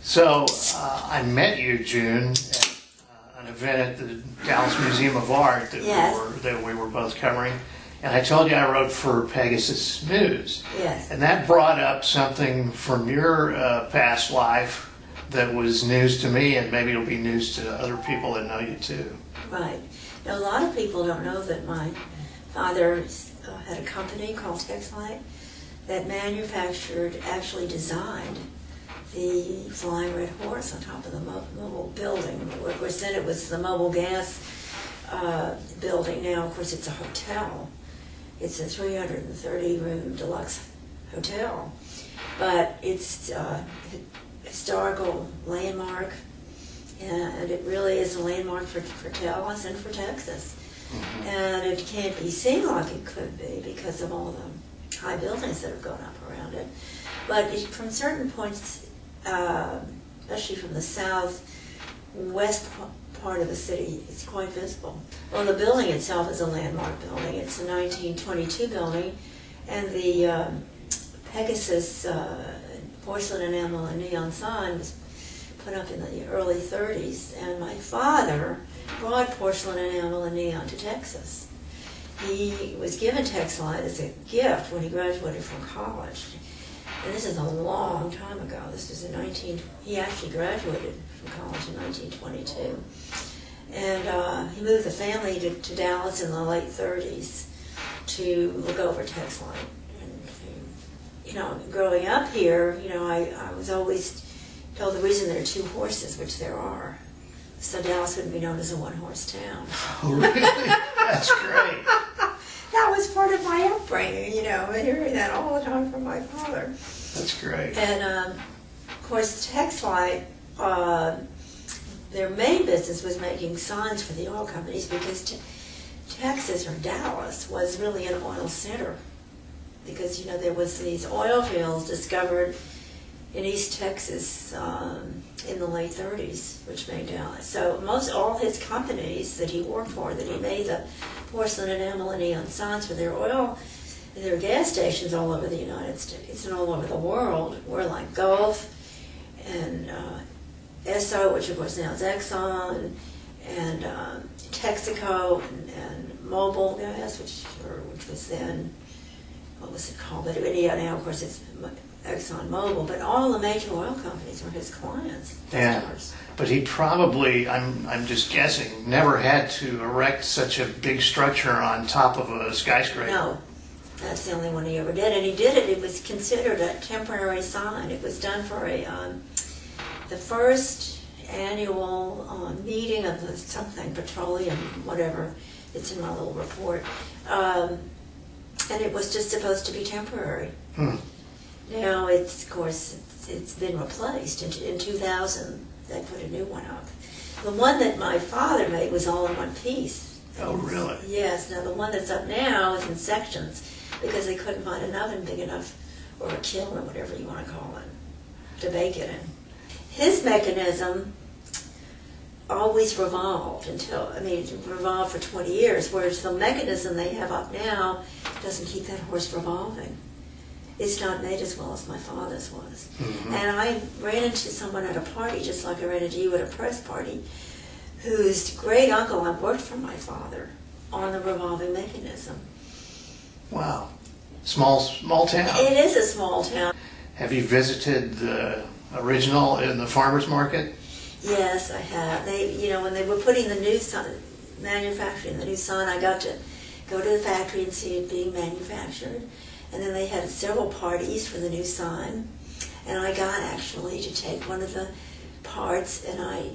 So I met you, June, at an event at the Dallas Museum of Art that, Yes. we were both covering. And I told you I wrote for Pegasus News. Yes. And that brought up something from your past life that was news to me, and maybe it'll be news to other people that know you too. Right. Now, a lot of people don't know that my father had a company called Texlight that manufactured, actually designed, the flying red horse on top of the mobile building. Of course, then it was the mobile gas building. Now, of course, it's a hotel. It's a 330-room deluxe hotel. But it's a historical landmark, and it really is a landmark for Dallas and for Texas. Mm-hmm. And it can't be seen like it could be because of all the high buildings that have gone up around it. But from certain points, especially from the southwest part of the city, it's quite visible. Well, the building itself is a landmark building. It's a 1922 building, and the Pegasus porcelain enamel and neon sign was put up in the early 30s, and my father brought porcelain enamel and neon to Texas. He was given Texlight as a gift when he graduated from college. And this is a long time ago. This was in he actually graduated from college in 1922. And he moved the family to Dallas in the late 30s to look over Texlight. And, growing up here, I was always told the reason there are two horses, which there are, so Dallas wouldn't be known as a one-horse town. Oh, really? That's great. That was part of my upbringing, hearing that all the time from my father. That's great. And, of course, Texlight, their main business was making signs for the oil companies because Texas, or Dallas, was really an oil center. Because, there was these oil fields discovered in East Texas in the late 30s, which made Dallas. So all his companies that he worked for, that he made the porcelain enamel and neon signs for their oil, their gas stations all over the United States and all over the world, were like Gulf and Esso, which of course now is Exxon, and Texaco, and Mobil Gas, which was then, what was it called? But now, of course, it's Exxon Mobil. But all the major oil companies were his clients, customers. Yeah, but he probably, I'm just guessing, never had to erect such a big structure on top of a skyscraper. No, that's the only one he ever did. And he did it. It was considered a temporary sign. It was done for the first annual meeting of the something petroleum, whatever. It's in my little report. And it was just supposed to be temporary. Now, of course, it's been replaced. In 2000, they put a new one up. The one that my father made was all in one piece. Oh, really? Yes. Now, the one that's up now is in sections because they couldn't find an oven big enough, or a kiln, or whatever you want to call it, to bake it in. His mechanism always revolved it revolved for 20 years, whereas the mechanism they have up now doesn't keep that horse revolving. It's not made as well as my father's was. Mm-hmm. And I ran into someone at a party, just like I ran into you at a press party, whose great uncle had worked for my father on the revolving mechanism. Wow. Small town. It is a small town. Have you visited the original in the farmer's market? Yes, I have. When they were putting the new sign, manufacturing the new sign, I got to go to the factory and see it being manufactured. And then they had several parties for the new sign. And I got actually to take one of the parts, and I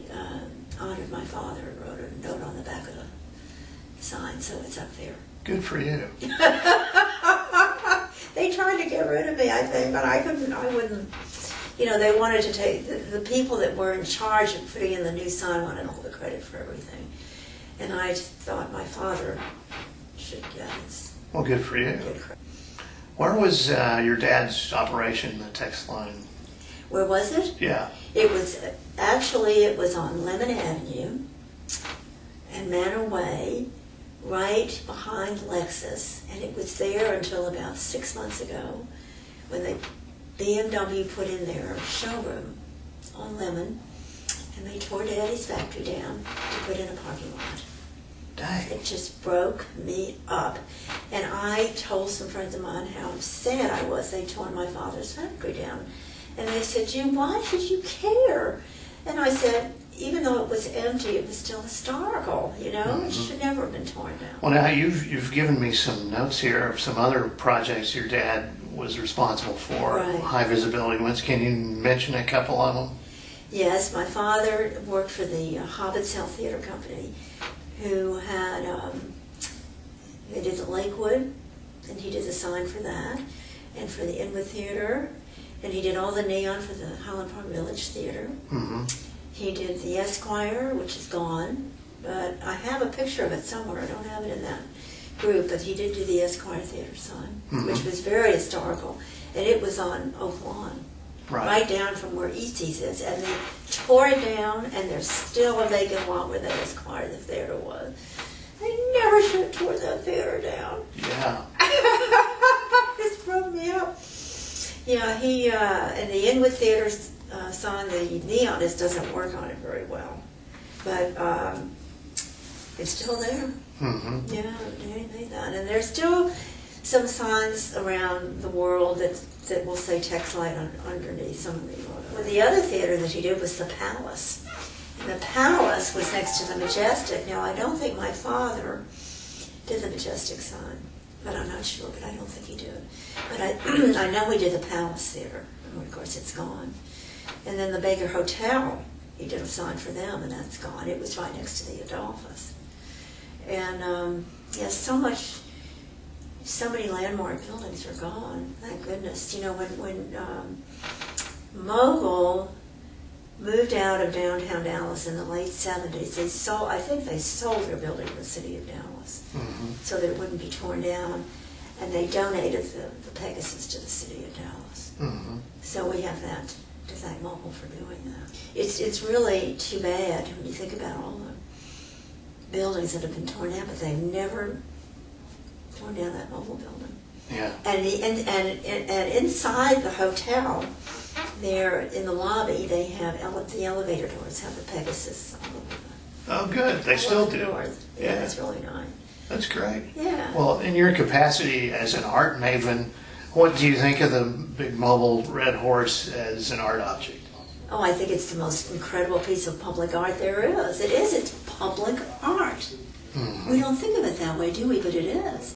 honored my father and wrote a note on the back of the sign, so it's up there. Good for you. They tried to get rid of me, I think, but I wouldn't. They wanted to take, the people that were in charge of putting in the new sign wanted all the credit for everything. And I just thought my father should get it. Well, good for you. Where was your dad's operation, the Texlight? Where was it? Yeah. It was on Lemon Avenue and Manor Way, right behind Lexus. And it was there until about 6 months ago when BMW put in their showroom on Lemon, and they tore Daddy's factory down to put in a parking lot. Dang. It just broke me up. And I told some friends of mine how sad I was they'd torn my father's factory down. And they said, June, why should you care? And I said, even though it was empty, it was still historical, you know? Mm-hmm. It should never have been torn down. Well, now you've given me some notes here of some other projects your dad was responsible for, Right. high visibility ones. Can you mention a couple of them? Yes, my father worked for the Hobbits Hill Theater Company, who had, they did the Lakewood, and he did the sign for that, and for the Inwood Theater, and he did all the neon for the Highland Park Village Theater. Mm-hmm. He did the Esquire, which is gone, but I have a picture of it somewhere. I don't have it in that group, but he did do the Esquire Theater sign, which was very historical, and it was on Oak Lawn, right down from where Eastie's is, and they tore it down, and there's still a vacant lot where the Esquire the theater was. They never should have tore that theater down. Yeah. This broke me up. Yeah, he and the Inwood Theater sign, the neon just doesn't work on it very well, but it's still there. Mm-hmm. Yeah, Danny made that, and there's still some signs around the world that will say Texlite underneath some of the logos. Well, the other theater that he did was the Palace. And the Palace was next to the Majestic. Now, I don't think my father did the Majestic sign, but I'm not sure, but I don't think he did. But I know he did the Palace Theater, and of course it's gone. And then the Baker Hotel, he did a sign for them, and that's gone. It was right next to the Adolphus. And yeah, so many landmark buildings are gone. Thank goodness. You know, when Mogul moved out of downtown Dallas in the late 70s, I think they sold their building to the city of Dallas, so that it wouldn't be torn down, and they donated the Pegasus to the city of Dallas. So we have that to thank Mogul for doing that. It's really too bad when you think about all the buildings that have been torn down, but they've never torn down that Mogul building. Yeah. And inside the hotel, there in the lobby, they have the elevator doors have the Pegasus all over them. Oh, good. They still do. Doors. Yeah, it's really nice. That's great. Yeah. Well, in your capacity as an art maven, what do you think of the big mobile red horse as an art object? Oh, I think it's the most incredible piece of public art there is. It is. It's public art. We don't think of it that way, do we? But it is.